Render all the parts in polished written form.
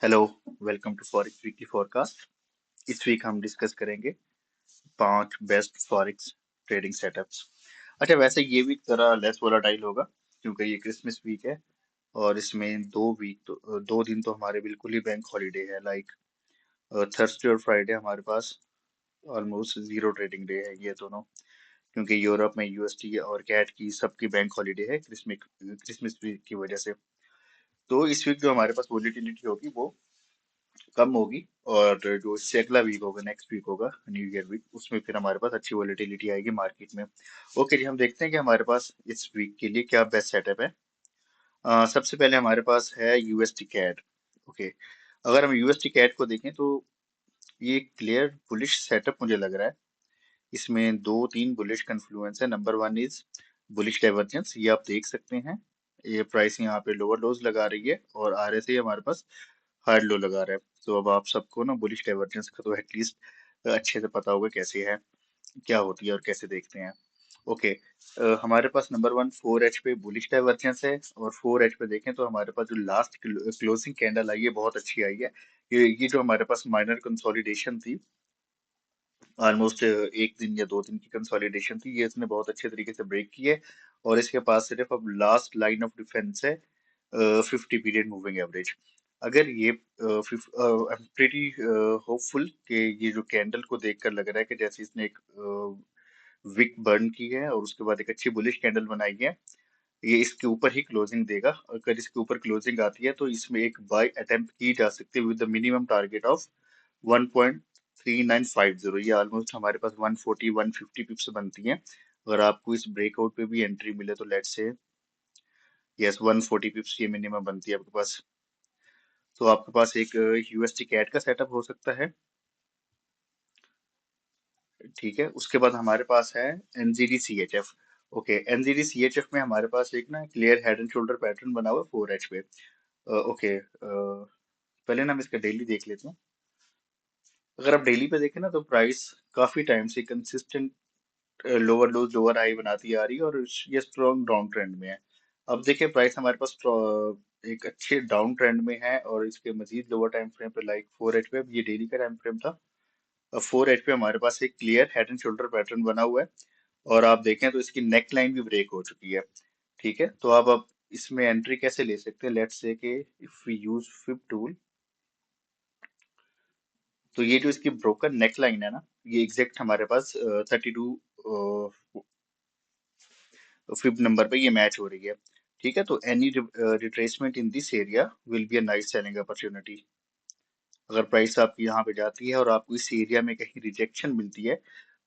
Hello. Welcome to forex weekly forecast. इस week हम discuss करेंगे 5 बेस्ट फॉरेक्स ट्रेडिंग सेटअप्स। अच्छा, वैसे ये वीक जरा लेस वोलाटाइल होगा क्योंकि ये क्रिसमस वीक है और इसमें 2 वीक तो 2 दिन तो हमारे बिल्कुल ही बैंक हॉलीडे है। लाइक थर्सडे और फ्राइडे हमारे पास ऑलमोस्ट जीरो ट्रेडिंग डे है ये दोनों, क्योंकि यूरोप में यूएसटी और कैट की सबकी बैंक हॉलीडे है क्रिसमस क्रिसमस वीक की वजह से। तो इस वीक जो हमारे पास वोलेटिलिटी होगी वो कम होगी, और जो इससे अगला वीक होगा, नेक्स्ट वीक होगा न्यू ईयर वीक, उसमें फिर हमारे पास अच्छी वॉलेटिलिटी आएगी मार्केट में। ओके जी, हम देखते हैं कि हमारे पास इस वीक के लिए क्या बेस्ट सेटअप है। सबसे पहले हमारे पास है यूएसटी कैड। ओके, अगर हम यूएसटी कैड को देखें तो ये क्लियर बुलिश सेटअप मुझे लग रहा है। इसमें दो तीन बुलिश कन्फ्लुएंस है। Number one is bullish divergence, ये आप देख सकते हैं। ये प्राइस यहाँ पे लोअर लोज लगा रही है और आरएसआई हमारे पास हार्ड लो लगा रहा है। तो अब आप सबको ना बुलिश डाइवर्जेंस का तो एटलीस्ट अच्छे से पता होगा कैसे है, क्या होती है और कैसे देखते हैं। ओके, हमारे पास नंबर वन 4H पे बुलिश डाइवर्जेंस है, और 4H पे देखें तो हमारे पास जो लास्ट क्लोजिंग कैंडल आई है बहुत अच्छी आई है। ये जो हमारे पास माइनर कंसोलिडेशन थी, ऑलमोस्ट 1 दिन या 2 दिन की कंसोलिडेशन थी, ये इसने बहुत अच्छे तरीके से ब्रेक की है। और इसके पास सिर्फ अब लास्ट लाइन ऑफ डिफेंस है 50 पीरियड मूविंग एवरेज। अगर ये आई एम प्रीटी होपफुल कि ये जो कैंडल को देखकर लग रहा है कि जैसे इसने एक विक बर्न की है और उसके बाद एक अच्छी बुलिश कैंडल बनाई है, ये इसके ऊपर ही क्लोजिंग देगा। अगर इसके ऊपर क्लोजिंग आती है तो इसमें एक बाय अटेम्प्ट की जा सकती है with the minimum target of 1.3950। ये ऑलमोस्ट हमारे पास 140 150 पिप्स बनती हैं। अगर आपको इस ब्रेकआउट पे भी एंट्री मिले तो लेट्स से यस 140 पिप्स ये मिनिमम बनती है आपके पास। तो आपके पास एक यूएसटी कैट का सेटअप हो सकता है। ठीक है, उसके बाद हमारे पास है एनजीडी सीएचएफ। ओके, एनजीडी सीएचएफ में हमारे पास एक ना clear head and shoulder pattern बना हुआ है 4H पे। ओके, पहले ना हम इसका डेली देख लेते हैं। अगर आप डेली पे देखें ना तो प्राइस काफी टाइम से कंसिस्टेंट लोअर लो लोअर हाई बनाती आ रही है, और ये स्ट्रॉन्ग डाउन ट्रेंड में है। अब देखिए प्राइस हमारे पास एक अच्छे डाउन ट्रेंड में है, और इसके मजीद लोअर टाइम फ्रेम पे लाइक 4H पे, ये डेली का टाइम फ्रेम था। 4H पे हमारे पास एक clear head and shoulder pattern बना हुआ है, और आप देखें तो इसकी नेक लाइन भी ब्रेक हो चुकी है। ठीक है, तो अब इसमें एंट्री कैसे ले सकते हैं। लेट्स से कि if we use fib tool, तो ये जो इसकी ब्रोकन नेक लाइन है ना, ये एग्जैक्ट हमारे पास 32 फिब नंबर पे ये मैच हो रही है। ठीक है, तो any retracement in this area will be a nice selling opportunity. अगर प्राइस आपकी यहाँ पे जाती है और आपको इस एरिया में कहीं रिजेक्शन मिलती है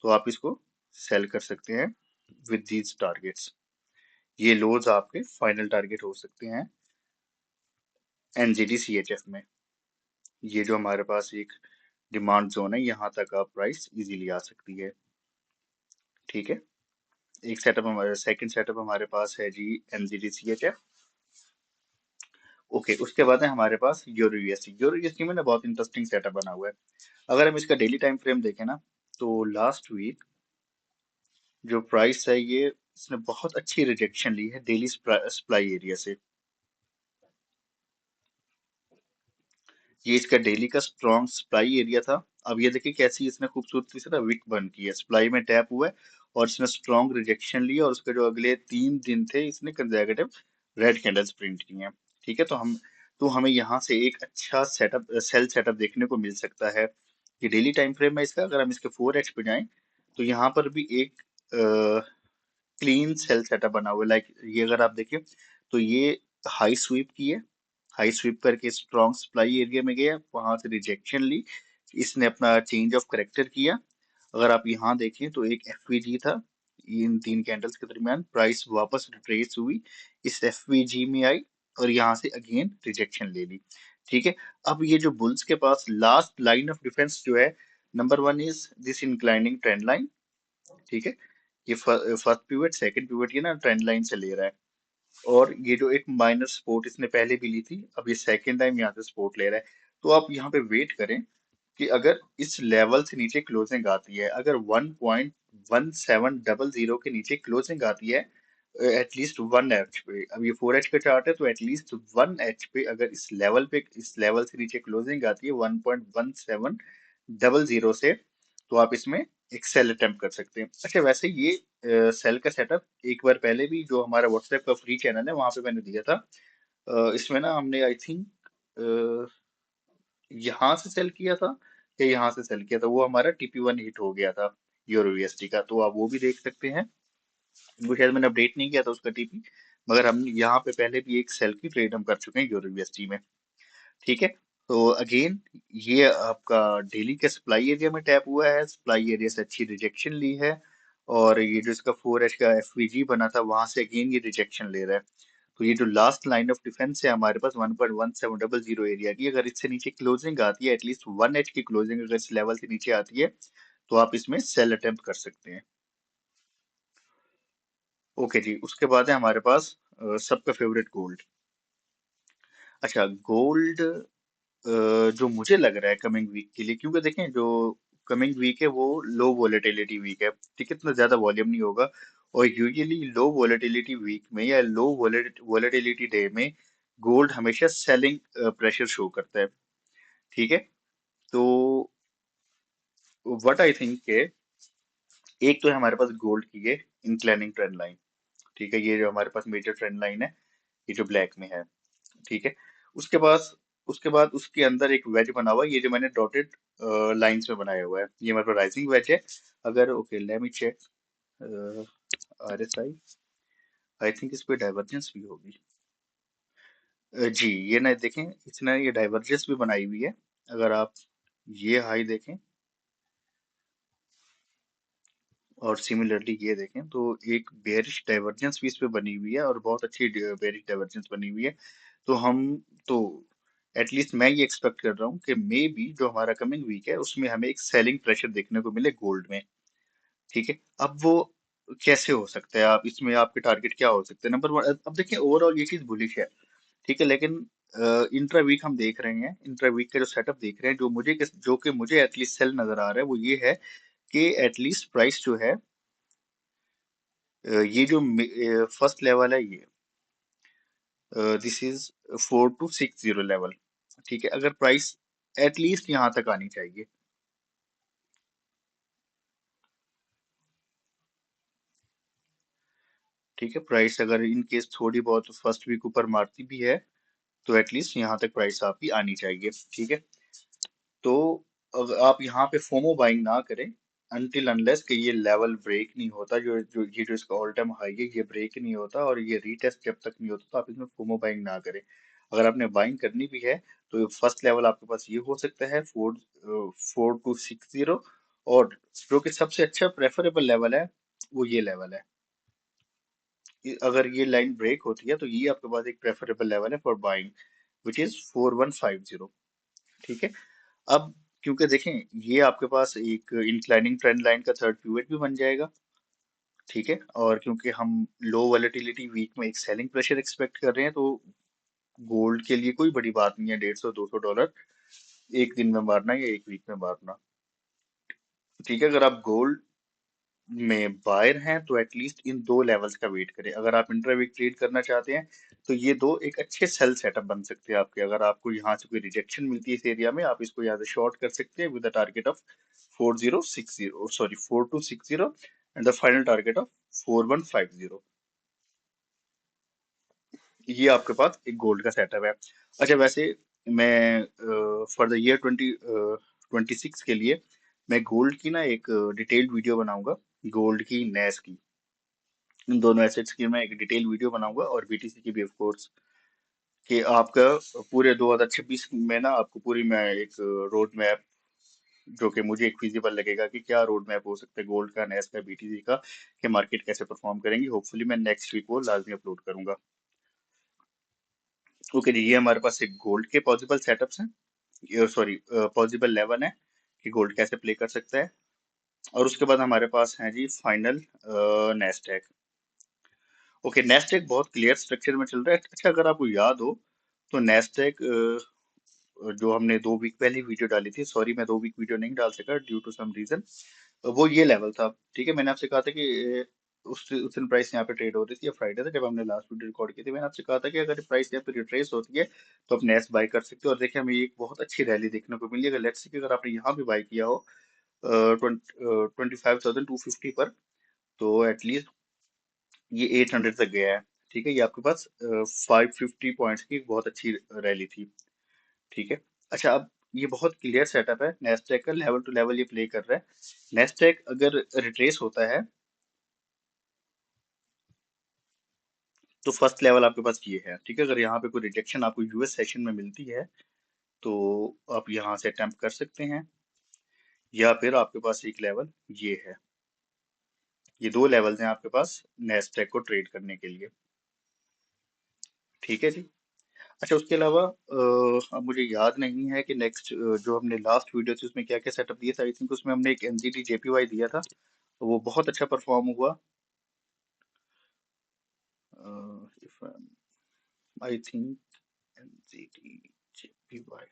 तो आप इसको सेल कर सकते हैं विद दीज टारगेट्स। ये लोज आपके फाइनल टारगेट हो सकते हैं एनजीडी सीएचएफ में। ये जो हमारे पास एक डिमांड जोन है, यहाँ तक आप प्राइस इजीली आ सकती है। ठीक है, एक सेटअप हमारे सेकंड सेटअप हमारे पास है जी एनजीडी सीएचएफ। ओके, उसके बाद है हमारे पास यूरो यूएसडी। यूरो यूएसडी में ना बहुत इंटरेस्टिंग सेटअप बना हुआ है। अगर हम इसका डेली टाइम फ्रेम देखें ना, तो लास्ट वीक जो प्राइस है ये इसने बहुत अच्छी रिजेक्शन ली है डेली सप्लाई एरिया से। ये इसका डेली का स्ट्रॉन्ग सप्लाई एरिया था। अब ये देखिए कैसी इसने खूबसूरती से ना विक बन की है, सप्लाई में टैप हुआ है और इसने स्ट्रॉन्ग रिजेक्शन लिया, और उसके जो अगले 3 दिन थे इसने कंजर्वेटिव रेड कैंडल्स प्रिंट की हैं। ठीक है, तो हमें यहाँ से एक अच्छा सेटअप सेल सेटअप देखने को मिल सकता है। ये डेली टाइम फ्रेम है इसका। अगर हम इसके 4H पे जाएं तो यहाँ पर भी एक क्लीन सेल सेटअप बना हुआ है। लाइक ये अगर आप देखें तो ये हाई स्वीप की है, हाई स्वीप करके स्ट्रॉन्ग सप्लाई एरिया में गया, वहां से रिजेक्शन ली, इसने अपना चेंज ऑफ करेक्टर किया। अगर आप यहाँ देखें तो एक एफवीजी था, इन 3 कैंडल्स के दरमियान प्राइस वापस रिट्रेस हुई, इस एफवीजी में आई और यहाँ से अगेन रिजेक्शन ले ली। ठीक है, अब ये जो बुल्स के पास लास्ट लाइन ऑफ डिफेंस जो है, number one is this inclining trend line. ठीक है, ये फर्स्ट पिवट सेकंड पिवट ये ना ट्रेंड लाइन से ले रहा है, और ये जो एक माइनर सपोर्ट इसने पहले भी ली थी, अब ये सेकंड टाइम यहाँ से सपोर्ट ले रहा है। तो आप यहाँ पे वेट करें कि अगर इस लेवल से नीचे क्लोजिंग आती है, अगर 1.1700 के नीचे क्लोजिंग आती है, एटलीस्ट 1 एच पे, अब ये 4 एच का चार्ट है, तो एटलीस्ट 1 एच पे अगर इस लेवल पे, इस लेवल से नीचे क्लोजिंग आती है 1.1700 से, तो आप इसमें एक सेल अटेम्प्ट कर सकते हैं। अच्छा वैसे ये सेल का सेटअप एक बार पहले भी जो हमारा व्हाट्सएप का फ्री चैनल है वहां पे मैंने दिया था। इसमें ना हमने आई थिंक यहाँ से सेल किया था या यहाँ से सेल किया था, वो हमारा TP1 हिट हो गया था यूरो यूएसडी का, तो आप वो भी देख सकते हैं। वो शायद मैंने अपडेट नहीं किया था उसका TP, मगर हम यहाँ पे पहले भी एक सेल की ट्रेड हम कर चुके हैं यूरो यूएसडी में। ठीक है, तो अगेन ये आपका डेली के सप्लाई एरिया में टैप हुआ है, सप्लाई एरिया से अच्छी रिजेक्शन ली है, और ये जो इसका 4H का FVG बना था वहां से अगेन ये रिजेक्शन ले रहा है। तो ये जो लास्ट लाइन ऑफ डिफेंस है हमारे पास 1.1700 एरिया की, अगर इससे नीचे क्लोजिंग आती है, एटलीस्ट 1H की क्लोजिंग अगर इस लेवल से नीचे आती है, तो आप इसमें सेल अटेम्प्ट कर सकते हैं। ओके जी, उसके बाद है हमारे पास सबका फेवरेट गोल्ड। अच्छा गोल्ड, जो मुझे लग रहा है कमिंग वीक के लिए, क्योंकि देखें जो कमिंग वीक है वो लो वोलेटिलिटी वीक है, ठीक है, इतना ज्यादा वॉल्यूम नहीं होगा, और यूजुअली लो वोलेटिलिटी वीक में या लो वोलेटिलिटी डे में गोल्ड हमेशा सेलिंग प्रेशर शो करता है। ठीक है, तो व्हाट आई थिंक के, एक तो है हमारे पास गोल्ड की ये इंक्लाइनिंग ट्रेंड लाइन। ठीक है, ये जो हमारे पास मेजर ट्रेंड लाइन है, ये जो ब्लैक में है। ठीक है, उसके बाद उसके बाद उसके अंदर एक वेज बना हुआ है, ये जो मैंने डॉटेड लाइंस में बनाया हुआ है, ये हमारे पास राइजिंग वेज है। अगर okay let me check RSI, I think इस पे डाइवर्जेंस भी होगी। जी ये ना देखें, इसने ये डाइवर्जेंस भी बनाई हुई है। अगर आप ये हाई देखें और सिमिलरली ये देखें, तो एक बेरिश डाइवर्जेंस भी इस पे बनी हुई है, और बहुत अच्छी बेरिश डाइवर्जेंस बनी हुई है। तो हम तो एटलीस्ट मैं ये एक्सपेक्ट कर रहा हूँ कि मे बी जो हमारा कमिंग वीक है उसमें हमें एक सेलिंग प्रेशर देखने को मिले गोल्ड में। ठीक है, अब वो कैसे हो सकता है, आप इसमें आपके टारगेट क्या हो सकते हैं? नंबर वन, अब देखिए ओवरऑल ये चीज बुलिश है। ठीक है, लेकिन इंट्रा वीक हम देख रहे हैं, इंट्रा वीक का जो सेटअप देख रहे हैं, जो कि मुझे एटलीस्ट सेल नजर आ रहा है वो ये है कि एटलीस्ट प्राइस जो है, ये जो फर्स्ट लेवल है ये, दिस इज 4260 लेवल। ठीक है, अगर प्राइस एटलीस्ट यहाँ तक आनी चाहिए। ठीक है, प्राइस अगर इन केस थोड़ी बहुत फर्स्ट वीक ऊपर मारती भी है, तो एटलीस्ट यहाँ तक प्राइस आपकी आनी चाहिए। ठीक है, तो अगर आप यहाँ पे फोमो बाइंग ना करें अनटिल अनलेस कि ये लेवल ब्रेक नहीं होता, जो जो ये जो इसका ऑल टाइम हाई है ये ब्रेक नहीं होता, और ये रीटेस्ट जब तक नहीं होता, तो आप इसमें फोमो बाइंग ना करें। अगर आपने बाइंग करनी भी है, तो फर्स्ट लेवल आपके पास ये हो सकता है 4260, और जो कि सबसे अच्छा प्रेफरेबल लेवल है वो ये लेवल है। अगर ये लाइन ब्रेक होती है तो ये आपके पास एक प्रेफरेबल लेवल है फॉर बाइंग, विच इज 4150। ठीक है, अब क्योंकि देखें ये आपके पास एक इंक्लाइनिंग ट्रेंड लाइन का थर्ड पिवट भी बन जाएगा। ठीक है, और क्योंकि हम लो वॉलेटिलिटी वीक में एक सेलिंग प्रेशर एक्सपेक्ट कर रहे हैं, तो गोल्ड के लिए कोई बड़ी बात नहीं है 150-200 डॉलर एक दिन में मारना या एक वीक में मारना। ठीक है, अगर आप गोल्ड में बायर हैं तो एटलीस्ट इन दो लेवल्स का वेट करें। अगर आप इंट्रावीक ट्रेड करना चाहते हैं, तो ये दो एक अच्छे सेल सेटअप बन सकते हैं आपके। अगर आपको यहाँ से कोई रिजेक्शन मिलती है इस एरिया में, आप इसको यहाँ से शॉर्ट कर सकते हैं with the target of 4060, sorry 4260, and the final target of 4150। ये आपके पास एक गोल्ड का सेटअप है। अच्छा वैसे मैं फॉर द ईयर 2026 के लिए मैं गोल्ड की ना एक डिटेल्ड वीडियो बनाऊंगा, गोल्ड की नैस की, इन दोनों एसेट्स की मैं एक डिटेल वीडियो बनाऊंगा, और BTC की भी ऑफ कोर्स, कि आपका पूरे 2026 में ना आपको पूरी मैं एक रोड मैप, जो कि मुझे एक फिजिबल लगेगा कि क्या रोड मैप हो सकता है गोल्ड का, नेस का, BTC का, कि मार्केट कैसे परफॉर्म करेंगी। होपफुली मैं नेक्स्ट वीक वो लाजमी अपलोड करूंगा। ओके जी, ये हमारे पास एक गोल्ड के पॉसिबल सेटअप्स हैं, सॉरी पॉसिबल लेवल है कि गोल्ड कैसे प्ले कर सकता है। और उसके बाद हमारे पास है जी फाइनल नेस्टैक। ओके, नेस्टेक बहुत क्लियर स्ट्रक्चर में चल रहा है। अच्छा अगर आपको याद हो, तो नेस्टेक जो हमने 2 वीक पहले वीडियो डाली थी, सॉरी मैं 2 वीक वीडियो नहीं डाल सका ड्यू टू सम रीजन, वो ये लेवल था। ठीक है, मैंने आपसे कहा था कि उस दिन प्राइस यहाँ पे ट्रेड हो रही थी, या फ्राइडे था जब हमने लास्ट वीडियो रिकॉर्ड की थी, मैंने आपसे कहा था कि अगर प्राइस यहाँ पे रिट्रेस होती है तो आप नेक्स्ट बाय कर सकते हो। और देखिए हमें एक बहुत अच्छी रैली देखने को मिली। अगर लेट्स से कि अगर आपने यहाँ भी बाय किया हो 25,250 पर, तो एटलीस्ट ये 800 तक गया है। ठीक है, ये आपके पास 550 पॉइंट्स की एक बहुत अच्छी रैली थी। ठीक है। अच्छा, अब ये बहुत क्लियर सेटअप है, नेस्टैक का लेवल टू लेवल ये प्ले कर रहा है। नेस्टैक अगर रिट्रेस होता है तो फर्स्ट लेवल आपके पास ये है। ठीक है, अगर यहाँ पे कोई रिजेक्शन आपको यूएस सेशन में मिलती है तो आप यहाँ से अटेम्प्ट कर सकते हैं, या फिर आपके पास एक लेवल ये है। ये दो लेवल्स हैं आपके पास नेस्टैक को ट्रेड करने के लिए। ठीक है जी। अच्छा, उसके अलावा अब मुझे याद नहीं है कि नेक्स्ट जो हमने लास्ट वीडियो थी उसमें क्या क्या सेटअप दिए थे। आई थिंक उसमें हमने एक एनजीटी जेपीवाई दिया था, तो वो बहुत अच्छा परफॉर्म हुआ। आई थिंक एनजीटी जेपीवाई,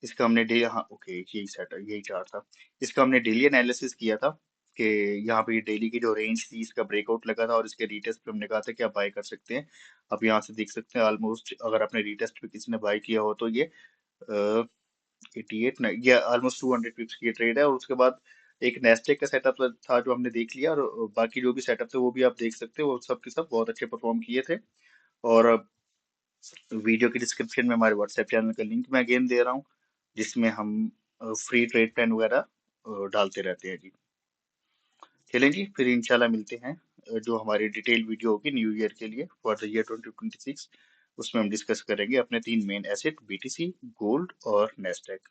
इसका हमने डे हाँ ओके, यही सेट यही चार्ट था। इसका हमने डेली एनालिसिस किया था कि यहाँ पे ये डेली की जो रेंज थी इसका ब्रेकआउट लगा था, और इसके रीटेस्ट पे हमने कहा था कि आप बाय कर सकते हैं। आप यहाँ से देख सकते हैं ऑलमोस्ट, अगर आपने रीटेस्ट पे किसी ने बाय किया हो तो ये 88 या ऑलमोस्ट 200 पिप्स की ट्रेड है। और उसके बाद एक नेस्टेक का सेटअप था जो हमने देख लिया, और बाकी जो भी सेटअप थे वो भी आप देख सकते हो, वो सब के सब बहुत अच्छे परफॉर्म किए थे। और वीडियो की डिस्क्रिप्शन में हमारे व्हाट्सएप चैनल का लिंक मैं अगेन दे रहा हूँ, जिसमें हम फ्री ट्रेड प्लान वगैरह डालते रहते हैं जी। चलें जी, फिर इंशाल्लाह मिलते हैं। जो हमारी डिटेल वीडियो होगी न्यू ईयर के लिए फॉर द ईयर 2026, उसमें हम डिस्कस करेंगे अपने तीन मेन एसेट, बीटीसी, गोल्ड और नेस्टेक।